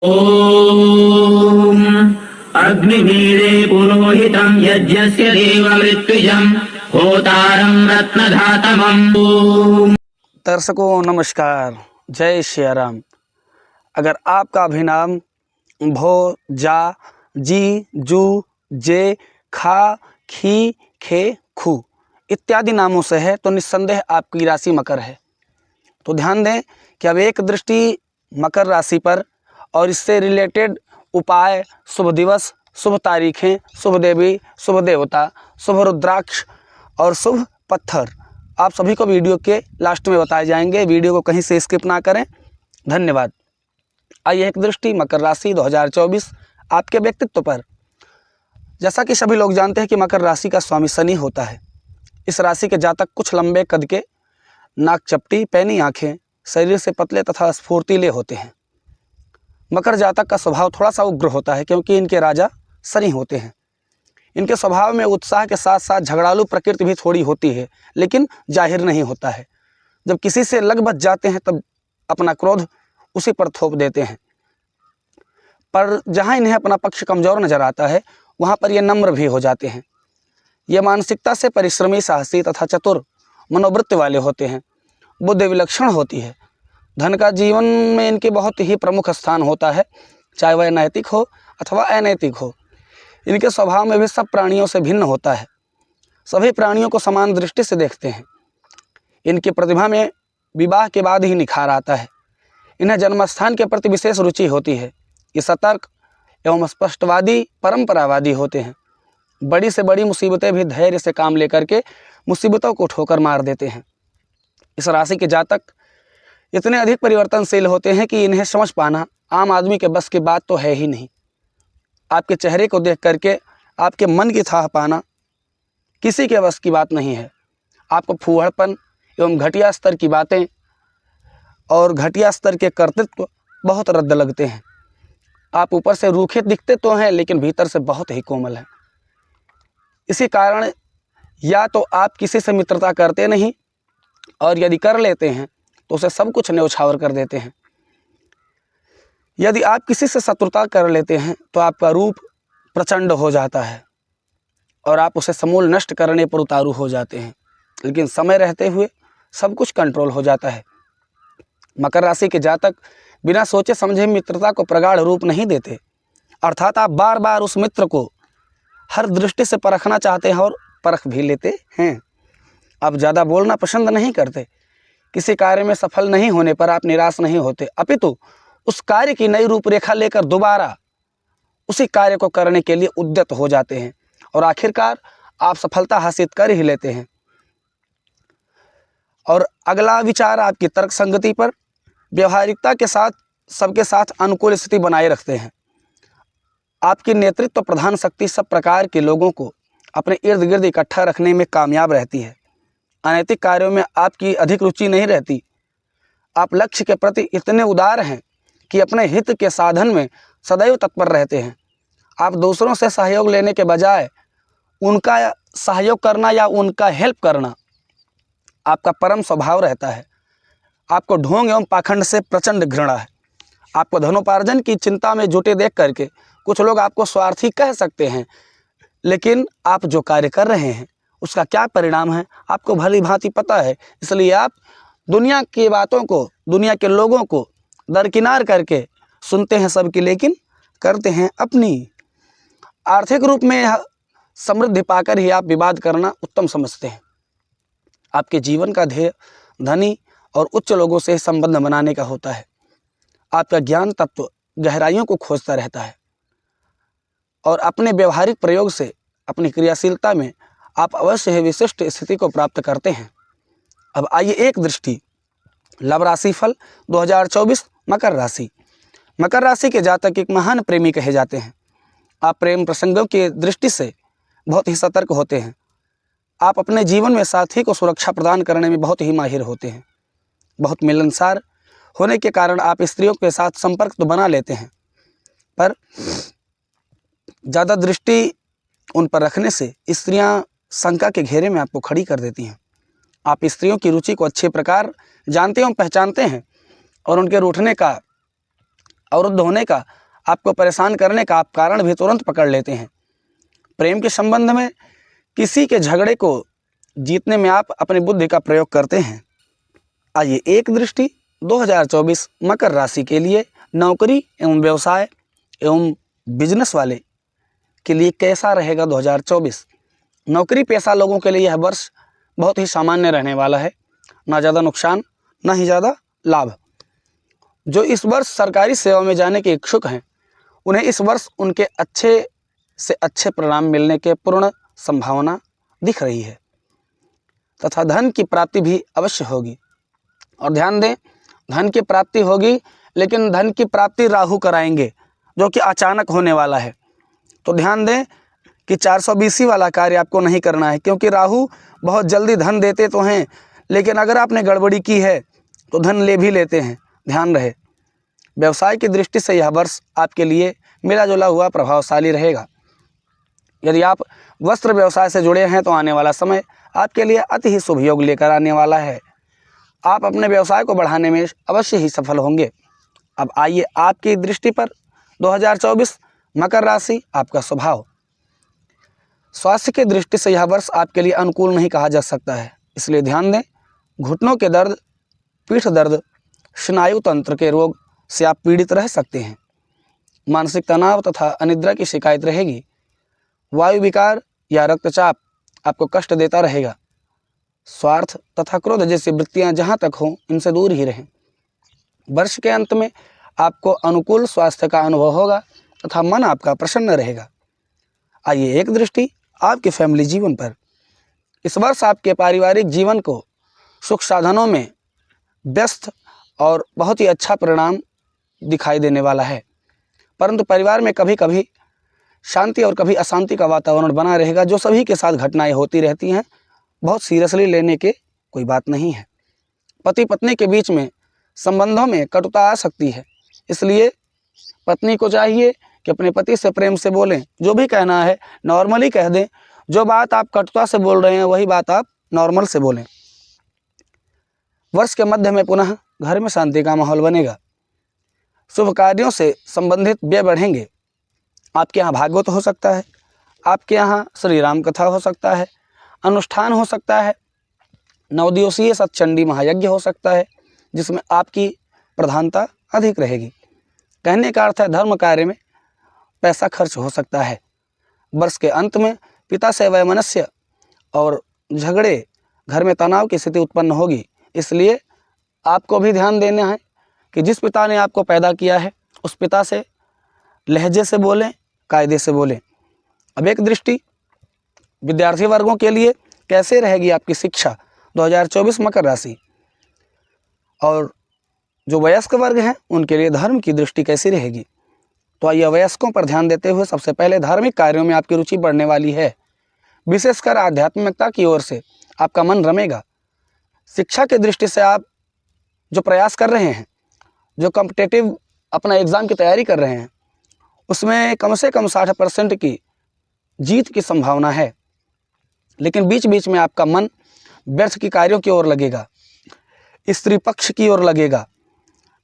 ओम अग्निवीरे पुरोहितं यज्ञस्य देवमृत्युजं होतारं रत्नधातमम्। दर्शकों नमस्कार, जय श्री राम। अगर आपका अभिनाम भो, जा, जी, जू, जे, खा, खी, खे, खू इत्यादि नामों से है तो निस्संदेह आपकी राशि मकर है। तो ध्यान दें कि अब एक दृष्टि मकर राशि पर और इससे रिलेटेड उपाय, शुभ दिवस, शुभ तारीखें, शुभ देवी, शुभ देवता, शुभ रुद्राक्ष और शुभ पत्थर आप सभी को वीडियो के लास्ट में बताए जाएंगे। वीडियो को कहीं से स्किप ना करें। धन्यवाद। आइए एक दृष्टि मकर राशि 2024 आपके व्यक्तित्व पर। जैसा कि सभी लोग जानते हैं कि मकर राशि का स्वामी शनि होता है। इस राशि के जातक कुछ लंबे कद के, नाक चपटी, पैनी आँखें, शरीर से पतले तथा स्फूर्तिले होते हैं। मकर जातक का स्वभाव थोड़ा सा उग्र होता है क्योंकि इनके राजा शनि होते हैं। इनके स्वभाव में उत्साह के साथ साथ झगड़ालू प्रकृति भी थोड़ी होती है, लेकिन जाहिर नहीं होता है। जब किसी से लग बच जाते हैं तब अपना क्रोध उसी पर थोप देते हैं। पर जहाँ इन्हें अपना पक्ष कमज़ोर नजर आता है वहाँ पर ये नम्र भी हो जाते हैं। ये मानसिकता से परिश्रमी, साहसी तथा चतुर मनोवृत्ति वाले होते हैं। बुद्धि विलक्षण होती है। धन का जीवन में इनके बहुत ही प्रमुख स्थान होता है, चाहे वह नैतिक हो अथवा अनैतिक हो। इनके स्वभाव में भी सब प्राणियों से भिन्न होता है। सभी प्राणियों को समान दृष्टि से देखते हैं। इनकी प्रतिभा में विवाह के बाद ही निखार आता है। इन्हें जन्मस्थान के प्रति विशेष रुचि होती है। ये सतर्क एवं स्पष्टवादी, परंपरावादी होते हैं। बड़ी से बड़ी मुसीबतें भी धैर्य से काम लेकर के मुसीबतों को ठोकर मार देते हैं। इस राशि के जातक इतने अधिक परिवर्तनशील होते हैं कि इन्हें समझ पाना आम आदमी के बस की बात तो है ही नहीं। आपके चेहरे को देख करके आपके मन की थाह पाना किसी के बस की बात नहीं है। आपको फूहड़पन एवं घटिया स्तर की बातें और घटिया स्तर के कर्तृत्व बहुत रद्द लगते हैं। आप ऊपर से रूखे दिखते तो हैं, लेकिन भीतर से बहुत ही कोमल हैं। इसी कारण या तो आप किसी से मित्रता करते नहीं, और यदि कर लेते हैं तो उसे सब कुछ न्यौछावर कर देते हैं। यदि आप किसी से शत्रुता कर लेते हैं तो आपका रूप प्रचंड हो जाता है और आप उसे समूल नष्ट करने पर उतारू हो जाते हैं। लेकिन समय रहते हुए सब कुछ कंट्रोल हो जाता है। मकर राशि के जातक बिना सोचे समझे मित्रता को प्रगाढ़ रूप नहीं देते, अर्थात आप बार बार उस मित्र को हर दृष्टि से परखना चाहते हैं और परख भी लेते हैं। आप ज़्यादा बोलना पसंद नहीं करते। किसी कार्य में सफल नहीं होने पर आप निराश नहीं होते, अपितु उस कार्य की नई रूपरेखा लेकर दोबारा उसी कार्य को करने के लिए उद्यत हो जाते हैं और आखिरकार आप सफलता हासिल कर ही लेते हैं। और अगला विचार आपकी तर्क संगति पर, व्यवहारिकता के साथ सबके साथ अनुकूल स्थिति बनाए रखते हैं। आपकी नेतृत्व प्रधान शक्ति सब प्रकार के लोगों को अपने इर्द गिर्द इकट्ठा रखने में कामयाब रहती है। अनैतिक कार्यों में आपकी अधिक रुचि नहीं रहती। आप लक्ष्य के प्रति इतने उदार हैं कि अपने हित के साधन में सदैव तत्पर रहते हैं। आप दूसरों से सहयोग लेने के बजाय उनका सहयोग करना या उनका हेल्प करना आपका परम स्वभाव रहता है। आपको ढोंग एवं पाखंड से प्रचंड घृणा है। आपको धनोपार्जन की चिंता में जुटे देख करके कुछ लोग आपको स्वार्थी कह सकते हैं, लेकिन आप जो कार्य कर रहे हैं उसका क्या परिणाम है आपको भली भांति पता है। इसलिए आप दुनिया की बातों को, दुनिया के लोगों को दरकिनार करके सुनते हैं सबकी, लेकिन करते हैं अपनी। आर्थिक रूप में समृद्धि पाकर ही आप विवाद करना उत्तम समझते हैं। आपके जीवन का ध्येय धनी और उच्च लोगों से संबंध बनाने का होता है। आपका ज्ञान तत्व गहराइयों को खोजता रहता है और अपने व्यवहारिक प्रयोग से, अपनी क्रियाशीलता में आप अवश्य ही विशिष्ट स्थिति को प्राप्त करते हैं। अब आइए एक दृष्टि लव राशि फल 2024 मकर राशि। मकर राशि के जातक एक महान प्रेमी कहे जाते हैं। आप प्रेम प्रसंगों की दृष्टि से बहुत ही सतर्क होते हैं। आप अपने जीवन में साथी को सुरक्षा प्रदान करने में बहुत ही माहिर होते हैं। बहुत मिलनसार होने के कारण आप स्त्रियों के साथ संपर्क तो बना लेते हैं, पर ज़्यादा दृष्टि उन पर रखने से स्त्रियां शंका के घेरे में आपको खड़ी कर देती हैं। आप स्त्रियों की रुचि को अच्छे प्रकार जानते एवं पहचानते हैं और उनके रूठने का अवरुद्ध होने का, आपको परेशान करने का आप कारण भी तुरंत पकड़ लेते हैं। प्रेम के संबंध में किसी के झगड़े को जीतने में आप अपनी बुद्धि का प्रयोग करते हैं। आइए एक दृष्टि 2024 मकर राशि के लिए नौकरी एवं व्यवसाय एवं बिजनेस वाले के लिए कैसा रहेगा 2024। नौकरी पेशा लोगों के लिए यह वर्ष बहुत ही सामान्य रहने वाला है, ना ज़्यादा नुकसान ना ही ज़्यादा लाभ। जो इस वर्ष सरकारी सेवा में जाने के इच्छुक हैं, उन्हें इस वर्ष उनके अच्छे से अच्छे परिणाम मिलने के पूर्ण संभावना दिख रही है तथा धन की प्राप्ति भी अवश्य होगी। और ध्यान दें, धन की प्राप्ति होगी, लेकिन धन की प्राप्ति राहु कराएंगे, जो कि अचानक होने वाला है। तो ध्यान दें कि 420 वाला कार्य आपको नहीं करना है, क्योंकि राहु बहुत जल्दी धन देते तो हैं, लेकिन अगर आपने गड़बड़ी की है तो धन ले भी लेते हैं, ध्यान रहे। व्यवसाय की दृष्टि से यह वर्ष आपके लिए मिला जुला हुआ प्रभावशाली रहेगा। यदि आप वस्त्र व्यवसाय से जुड़े हैं तो आने वाला समय आपके लिए अति ही शुभ योग लेकर आने वाला है। आप अपने व्यवसाय को बढ़ाने में अवश्य ही सफल होंगे। अब आइए आपकी दृष्टि पर 2024 मकर राशि, आपका स्वभाव। स्वास्थ्य की दृष्टि से यह वर्ष आपके लिए अनुकूल नहीं कहा जा सकता है, इसलिए ध्यान दें। घुटनों के दर्द, पीठ दर्द, स्नायु तंत्र के रोग से आप पीड़ित रह सकते हैं। मानसिक तनाव तथा अनिद्रा की शिकायत रहेगी। वायु विकार या रक्तचाप आपको कष्ट देता रहेगा। स्वार्थ तथा क्रोध जैसी वृत्तियां जहां तक हों, इनसे दूर ही रहें। वर्ष के अंत में आपको अनुकूल स्वास्थ्य का अनुभव होगा तथा मन आपका प्रसन्न रहेगा। आइए एक दृष्टि आपके फैमिली जीवन पर। इस वर्ष आपके पारिवारिक जीवन को सुख साधनों में व्यस्त और बहुत ही अच्छा परिणाम दिखाई देने वाला है, परंतु परिवार में कभी कभी शांति और कभी अशांति का वातावरण बना रहेगा, जो सभी के साथ घटनाएं होती रहती हैं। बहुत सीरियसली लेने के कोई बात नहीं है। पति पत्नी के बीच में संबंधों में कटुता आ सकती है, इसलिए पत्नी को चाहिए कि अपने पति से प्रेम से बोलें। जो भी कहना है नॉर्मली कह दें। जो बात आप कटुता से बोल रहे हैं वही बात आप नॉर्मल से बोलें। वर्ष के मध्य में पुनः घर में शांति का माहौल बनेगा। शुभ कार्यों से संबंधित व्यय बढ़ेंगे। आपके यहाँ भागवत हो सकता है, आपके यहाँ श्री राम कथा हो सकता है, अनुष्ठान हो सकता है, 9 दिवसीय सतचंडी महायज्ञ हो सकता है, जिसमें आपकी प्रधानता अधिक रहेगी। कहने का अर्थ है धर्म कार्य में पैसा खर्च हो सकता है। वर्ष के अंत में पिता से वैमनस्य और झगड़े, घर में तनाव की स्थिति उत्पन्न होगी, इसलिए आपको भी ध्यान देना है कि जिस पिता ने आपको पैदा किया है उस पिता से लहजे से बोलें, कायदे से बोलें। अब एक दृष्टि विद्यार्थी वर्गों के लिए कैसे रहेगी आपकी शिक्षा 2024 मकर राशि, और जो वयस्क वर्ग हैं उनके लिए धर्म की दृष्टि कैसी रहेगी। तो आइए वयस्कों पर ध्यान देते हुए सबसे पहले धार्मिक कार्यों में आपकी रुचि बढ़ने वाली है। विशेषकर आध्यात्मिकता की ओर से आपका मन रमेगा। शिक्षा की दृष्टि से आप जो प्रयास कर रहे हैं, जो कॉम्पिटिटिव अपना एग्ज़ाम की तैयारी कर रहे हैं, उसमें कम से कम 60% की जीत की संभावना है, लेकिन बीच बीच में आपका मन व्यर्थ की कार्यों की ओर लगेगा, स्त्री पक्ष की ओर लगेगा।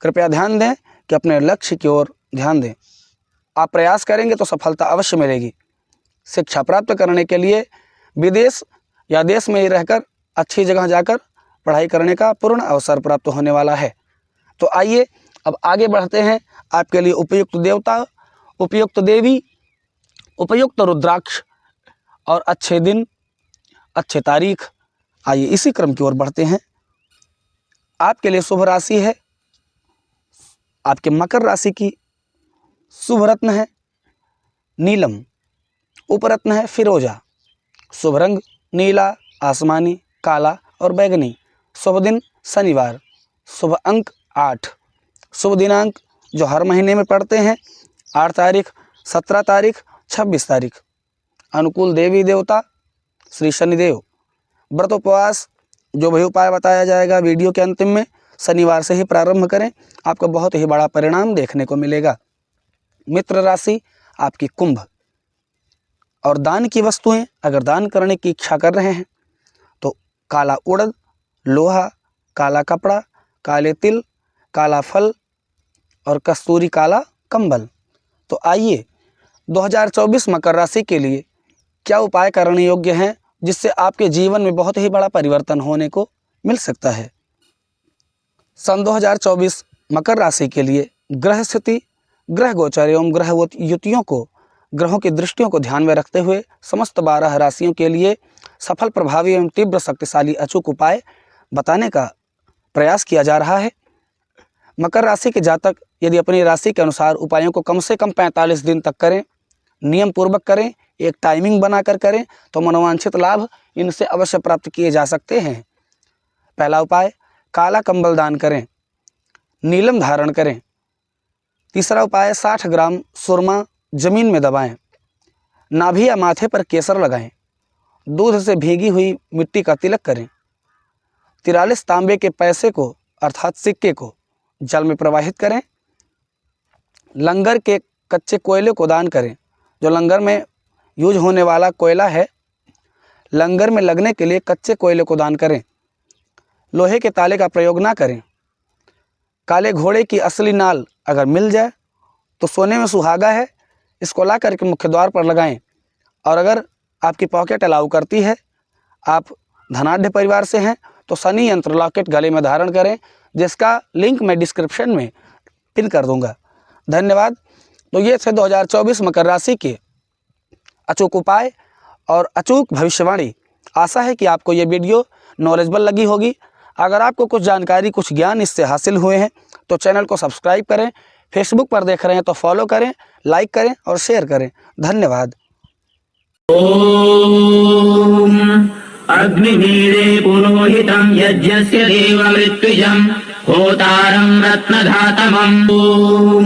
कृपया ध्यान दें कि अपने लक्ष्य की ओर ध्यान दें। आप प्रयास करेंगे तो सफलता अवश्य मिलेगी। शिक्षा प्राप्त करने के लिए विदेश या देश में ही रहकर अच्छी जगह जाकर पढ़ाई करने का पूर्ण अवसर प्राप्त होने वाला है। तो आइए अब आगे बढ़ते हैं। आपके लिए उपयुक्त देवता, उपयुक्त देवी, उपयुक्त रुद्राक्ष और अच्छे दिन, अच्छे तारीख। आइए इसी क्रम की ओर बढ़ते हैं। आपके लिए शुभ राशि है, आपके मकर राशि की शुभ रत्न है नीलम, उपरत्न है फिरोजा। शुभ रंग नीला, आसमानी, काला और बैगनी। शुभ दिन शनिवार। शुभ अंक 8। शुभ दिनांक जो हर महीने में पड़ते हैं 8 तारीख, 17 तारीख, 26 तारीख। अनुकूल देवी देवता श्री शनिदेव। व्रत उपवास जो भी उपाय बताया जाएगा वीडियो के अंतिम में, शनिवार से ही प्रारंभ करें, आपको बहुत ही बड़ा परिणाम देखने को मिलेगा। मित्र राशि आपकी कुंभ। और दान की वस्तुएं अगर दान करने की इच्छा कर रहे हैं तो काला उड़द, लोहा, काला कपड़ा, काले तिल, काला फल और कस्तूरी काला कंबल। तो आइए 2024 मकर राशि के लिए क्या उपाय करने योग्य हैं जिससे आपके जीवन में बहुत ही बड़ा परिवर्तन होने को मिल सकता है। सन 2024 मकर राशि के लिए ग्रह स्थिति, ग्रह गोचर एवं ग्रह युतियों को, ग्रहों की दृष्टियों को ध्यान में रखते हुए समस्त 12 राशियों के लिए सफल, प्रभावी एवं तीव्र शक्तिशाली अचूक उपाय बताने का प्रयास किया जा रहा है। मकर राशि के जातक यदि अपनी राशि के अनुसार उपायों को कम से कम 45 दिन तक करें, नियम पूर्वक करें, एक टाइमिंग बनाकर करें तो मनोवांछित लाभ इनसे अवश्य प्राप्त किए जा सकते हैं। पहला उपाय, काला कंबल दान करें, नीलम धारण करें। तीसरा उपाय, 60 ग्राम सुरमा जमीन में दबाएं, नाभि या माथे पर केसर लगाएं, दूध से भीगी हुई मिट्टी का तिलक करें। 43 तांबे के पैसे को अर्थात सिक्के को जल में प्रवाहित करें। लंगर के कच्चे कोयले को दान करें। जो लंगर में यूज होने वाला कोयला है, लंगर में लगने के लिए कच्चे कोयले को दान करें। लोहे के ताले का प्रयोग ना करें। काले घोड़े की असली नाल अगर मिल जाए तो सोने में सुहागा है, इसको ला करके मुख्य द्वार पर लगाएं। और अगर आपकी पॉकेट अलाउ करती है, आप धनाढ़ परिवार से हैं, तो शनि यंत्र लॉकेट गले में धारण करें, जिसका लिंक मैं डिस्क्रिप्शन में पिन कर दूंगा। धन्यवाद। तो ये थे 2024 मकर राशि के अचूक उपाय और अचूक भविष्यवाणी। आशा है कि आपको ये वीडियो नॉलेजेबल लगी होगी। अगर आपको कुछ जानकारी, कुछ ज्ञान इससे हासिल हुए हैं तो चैनल को सब्सक्राइब करें। फेसबुक पर देख रहे हैं तो फॉलो करें, लाइक करें और शेयर करें। धन्यवाद। ओम अग्निवीरे पुरोहितं यज्ञस्य देवमृत्युजं होतारं रत्नधातमम्।